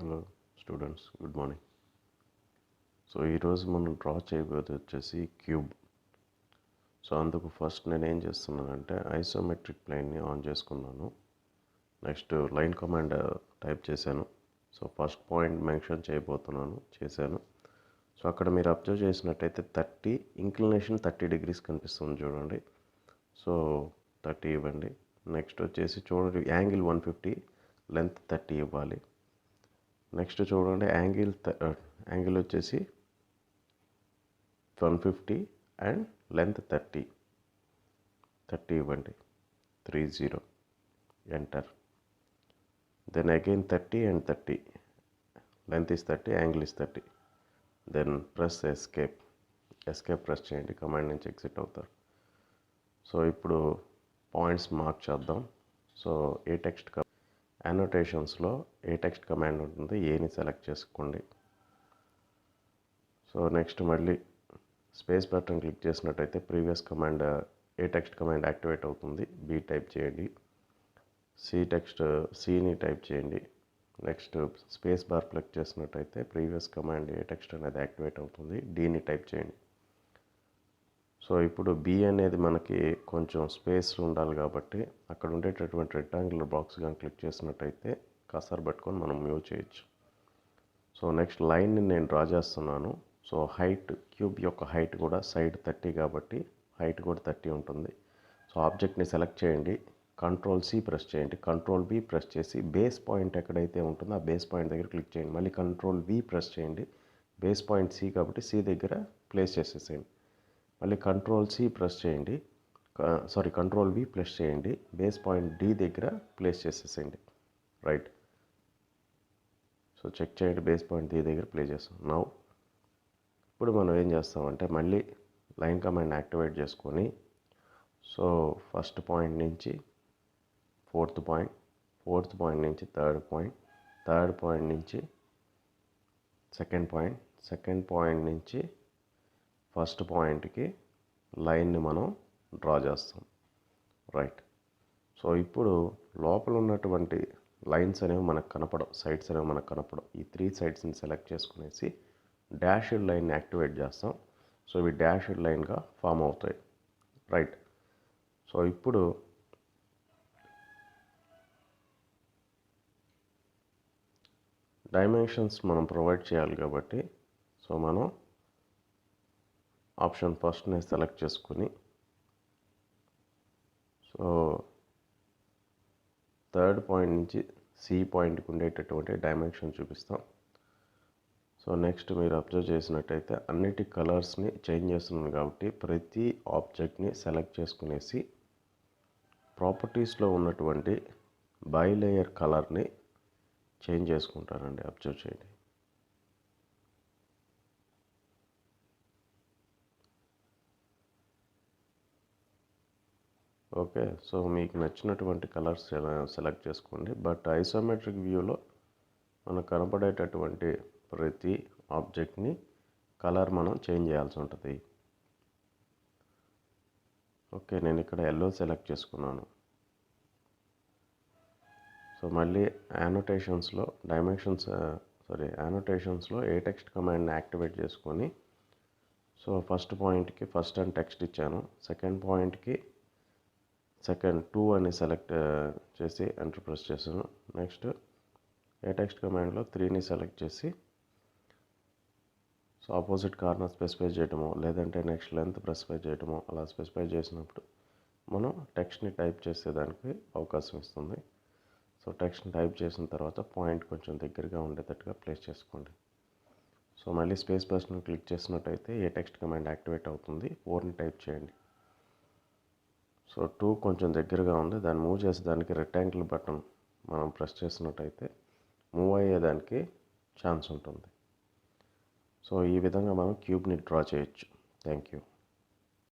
Hello students, good morning. So ఈరోజు మనం draw చేయబోయేది వచ్చేసి క్యూబ్. సో అందుకు ఫస్ట్ నేను ఏం చేస్తున్నానంటే ఐసోమెట్రిక్ ప్లేన్ని ఆన్ చేసుకున్నాను. నెక్స్ట్ లైన్ కమాండ్ టైప్ చేశాను. సో ఫస్ట్ పాయింట్ మెన్షన్ చేశాను. సో అక్కడ మీరు అబ్జర్వ్ చేసినట్టయితే 30 ఇంక్లినేషన్ 30 degrees కనిపిస్తుంది చూడండి. సో 30 ఇవ్వండి. నెక్స్ట్ వచ్చేసి చూడండి, యాంగిల్ 150, లెంత్ 30 ఇవ్వాలి. నెక్స్ట్ చూడండి, యాంగిల్ వచ్చేసి 150 అండ్ లెంత్ 30 ఇవ్వండి. 30 enter. Then again 30 and 30, length is 30, angle is 30. Then press escape press చేయండి, కమాండ్ నుంచి ఎగ్జిట్ అవుతారు. సో ఇప్పుడు పాయింట్స్ మార్క్ చేద్దాం. సో ఏ టెక్స్ట్ యానోటేషన్స్లో ఏ టెక్స్ట్ కమాండ్ ఉంటుంది, ఏని సెలెక్ట్ చేసుకోండి. సో నెక్స్ట్ మళ్ళీ స్పేస్ బటన్ క్లిక్ చేసినట్టయితే previous command A text command activate అవుతుంది. బి టైప్ చేయండి. సిని టైప్ చేయండి. నెక్స్ట్ స్పేస్ బార్ క్లిక్ చేసినట్టయితే ప్రీవియస్ కమాండ్ ఏ టెక్స్ట్ అనేది యాక్టివేట్ అవుతుంది. డిని టైప్ చేయండి. సో ఇప్పుడు బి అనేది మనకి కొంచెం స్పేస్ ఉండాలి కాబట్టి అక్కడ ఉండేటటువంటి రెక్టాంగులర్ బాక్స్ కానీ క్లిక్ చేసినట్టయితే కర్సర్ పట్టుకొని మనం మూవ్ చేయొచ్చు. సో నెక్స్ట్ లైన్ని నేను డ్రా చేస్తున్నాను. సో హైట్, క్యూబ్ యొక్క హైట్ కూడా సైడ్ 30 కాబట్టి హైట్ కూడా 30 ఉంటుంది. సో ఆబ్జెక్ట్ని సెలెక్ట్ చేయండి, Ctrl+C ప్రెస్ చేయండి, Ctrl+V ప్రెస్ చేసి బేస్ పాయింట్ ఎక్కడైతే ఉంటుందో ఆ బేస్ పాయింట్ దగ్గర క్లిక్ చేయండి. మళ్ళీ Ctrl+V ప్రెస్ చేయండి. బేస్ పాయింట్ సి కాబట్టి సి దగ్గర ప్లేస్ చేసేసేయండి. మళ్ళీ Ctrl+C ప్రెస్ చేయండి, Ctrl+V ప్రెస్ చేయండి. బేస్ పాయింట్ డి దగ్గర ప్లేస్ చేసేసేయండి. రైట్. సో చెక్ చేయండి, బేస్ పాయింట్ డి దగ్గర ప్లేస్ చేస్తాం. నౌ ఇప్పుడు మనం ఏం చేస్తామంటే మళ్ళీ లైన్ కమాండ్ యాక్టివేట్ చేసుకొని సో ఫస్ట్ పాయింట్ నుంచి ఫోర్త్ పాయింట్ నుంచి థర్డ్ పాయింట్ నుంచి సెకండ్ పాయింట్ నుంచి ఫస్ట్ పాయింట్కి లైన్ని మనం డ్రా చేస్తాం. రైట్. సో ఇప్పుడు లోపల ఉన్నటువంటి లైన్స్ అనేవి మనకు కనపడవు, సైడ్స్ అనేవి మనకు కనపడవు. ఈ 3 సైడ్స్ని సెలెక్ట్ చేసుకునేసి డాష్డ్ లైన్ని యాక్టివేట్ చేస్తాం. సో ఇవి డాష్డ్ లైన్గా ఫామ్ అవుతాయి. రైట్. సో ఇప్పుడు డైమెన్షన్స్ మనం ప్రొవైడ్ చేయాలి కాబట్టి సో మనం ఆప్షన్ ఫస్ట్ని సెలెక్ట్ చేసుకుని సో థర్డ్ పాయింట్ నుంచి సి పాయింట్కి ఉండేటటువంటి డైమెన్షన్ చూపిస్తాం. సో నెక్స్ట్ మీరు అబ్జర్వ్ చేసినట్టయితే అన్నిటి కలర్స్ని చేంజ్ చేస్తున్నాను కాబట్టి ప్రతి ఆబ్జెక్ట్ని సెలెక్ట్ చేసుకునేసి ప్రాపర్టీస్లో ఉన్నటువంటి బైలేయర్ కలర్ని చేంజ్ చేసుకుంటానండి. అబ్జర్వ్ చేయండి. ఓకే. సో మీకు నచ్చినటువంటి కలర్స్ సెలెక్ట్ చేసుకోండి. బట్ ఐసోమెట్రిక్ వ్యూలో మనకు కనపడేటటువంటి ప్రతి ఆబ్జెక్ట్ని కలర్ మనం చేంజ్ చేయాల్సి ఉంటుంది. ఓకే, నేను ఇక్కడ ఎల్లో సెలెక్ట్ చేసుకున్నాను. సో మళ్ళీ యానోటేషన్స్లో ఏ టెక్స్ట్ కమాండ్ని యాక్టివేట్ చేసుకొని సో ఫస్ట్ పాయింట్కి ఫస్ట్ అని టెక్స్ట్ ఇచ్చాను. సెకండ్ పాయింట్కి 2 అని సెలెక్ట్ చేసి ఎంటర్ ప్రెస్ చేశాను. నెక్స్ట్ ఏ టెక్స్ట్ కమాండ్లో 3ని సెలెక్ట్ చేసి సో ఆపోజిట్ కార్నర్ స్పెసిఫై చేయడమో లేదంటే నెక్స్ట్ లెంత్ స్పెసిఫై చేయడమో అలా స్పెసిఫై చేసినప్పుడు మనం టెక్స్ట్ని టైప్ చేసేదానికి అవకాశం ఇస్తుంది. సో టెక్స్ట్ని టైప్ చేసిన తర్వాత పాయింట్ కొంచెం దగ్గరగా ఉండేటట్టుగా ప్లేస్ చేసుకోండి. సో మళ్ళీ స్పేస్ బటన్ క్లిక్ చేసినట్టయితే ఏ టెక్స్ట్ కమాండ్ యాక్టివేట్ అవుతుంది. 4ని టైప్ చేయండి. సో 2 కొంచెం దగ్గరగా ఉంది, దాన్ని మూవ్ చేసేదానికి రెక్టాంగిల్ బటన్ మనం ప్రెస్ చేసినట్టయితే మూవ్ అయ్యేదానికి ఛాన్స్ ఉంటుంది. సో ఈ విధంగా మనం క్యూబ్ని డ్రా చేయొచ్చు. Thank you.